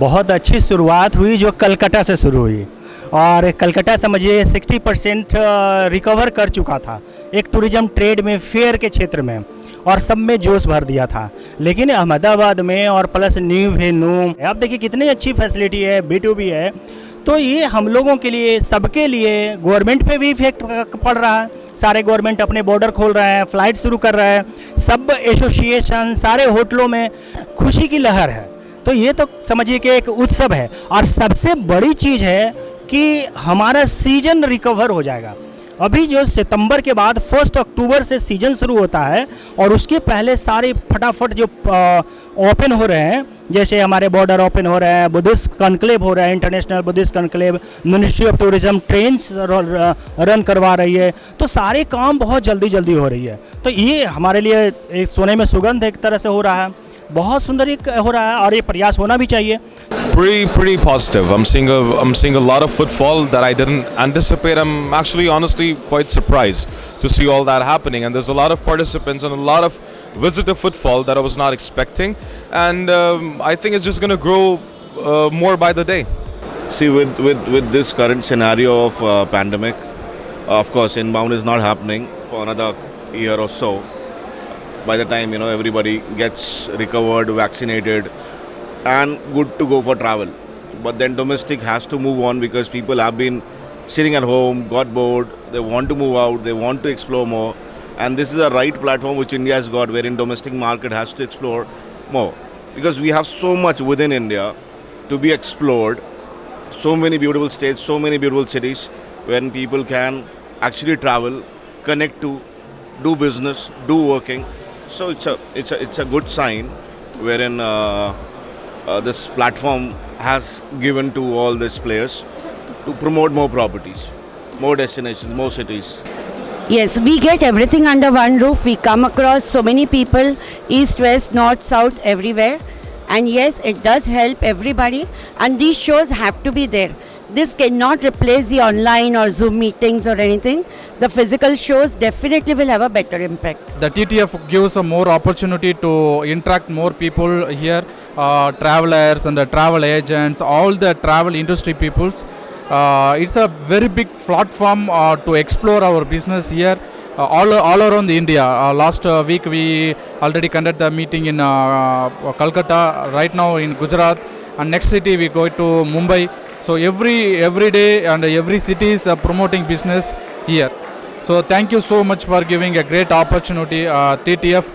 बहुत अच्छी शुरुआत हुई जो कलकत्ता से शुरू हुई, और कलकत्ता समझिए 60% रिकवर कर चुका था एक टूरिज्म ट्रेड में, फेयर के क्षेत्र में, और सब में जोश भर दिया था। लेकिन अहमदाबाद में और प्लस न्यू वेन्यू, आप देखिए कितनी अच्छी फैसिलिटी है, B2B है, तो ये हम लोगों के लिए, सबके लिए, गवर्नमेंट पे भी इफेक्ट पड़ रहा है। सारे गवर्नमेंट अपने बॉर्डर खोल रहे हैं, फ़्लाइट शुरू कर रहे हैं, सब एसोसिएशन, सारे होटलों में खुशी की लहर है। तो ये तो समझिए कि एक उत्सव है, और सबसे बड़ी चीज़ है कि हमारा सीजन रिकवर हो जाएगा। अभी जो सितंबर के बाद 1 अक्टूबर से सीजन शुरू होता है, और उसके पहले सारे फटाफट जो ओपन हो रहे हैं, जैसे हमारे बॉर्डर ओपन हो रहे हैं, बुद्धिस्ट कॉन्क्लेव हो रहा है, international Buddhist conclave, ministry of tourism trains run करवा रही है, तो सारे काम बहुत जल्दी जल्दी हो रही है। तो ये हमारे लिए एक सोने में सुगंध एक तरह से हो रहा है, बहुत सुंदर एक हो रहा है, और ये प्रयास होना भी चाहिए। Pretty positive. I'm seeing a lot of footfall that I didn't anticipate. I'm actually honestly quite surprised to see all that happening, and there's a lot of participants and a lot of visitor footfall that I was not expecting, and I think it's just going to grow more by the day. See, with this current scenario of pandemic, of course, inbound is not happening for another year or so. By the time everybody gets recovered, vaccinated, and good to go for travel, but then domestic has to move on because people have been sitting at home, got bored. They want to move out. They want to explore more, and this is a right platform which India has got, wherein domestic market has to explore more, because we have so much within India to be explored. So many beautiful states, so many beautiful cities, when people can actually travel, connect to, do business, do working. So it's a good sign, wherein this platform has given to all these players to promote more properties, more destinations, more cities. Yes, we get everything under one roof. We come across so many people, east, west, north, south, everywhere. And yes, it does help everybody. And these shows have to be there. This cannot replace the online or Zoom meetings or anything. The physical shows definitely will have a better impact. The TTF gives a more opportunity to interact more people here, travelers and the travel agents, all the travel industry peoples. It's a very big platform to explore our business here all around the India. Last week we already conducted the meeting in Calcutta, right now in Gujarat, and next city we go to Mumbai. So every day and every city is promoting business here. So thank you so much for giving a great opportunity, TTF.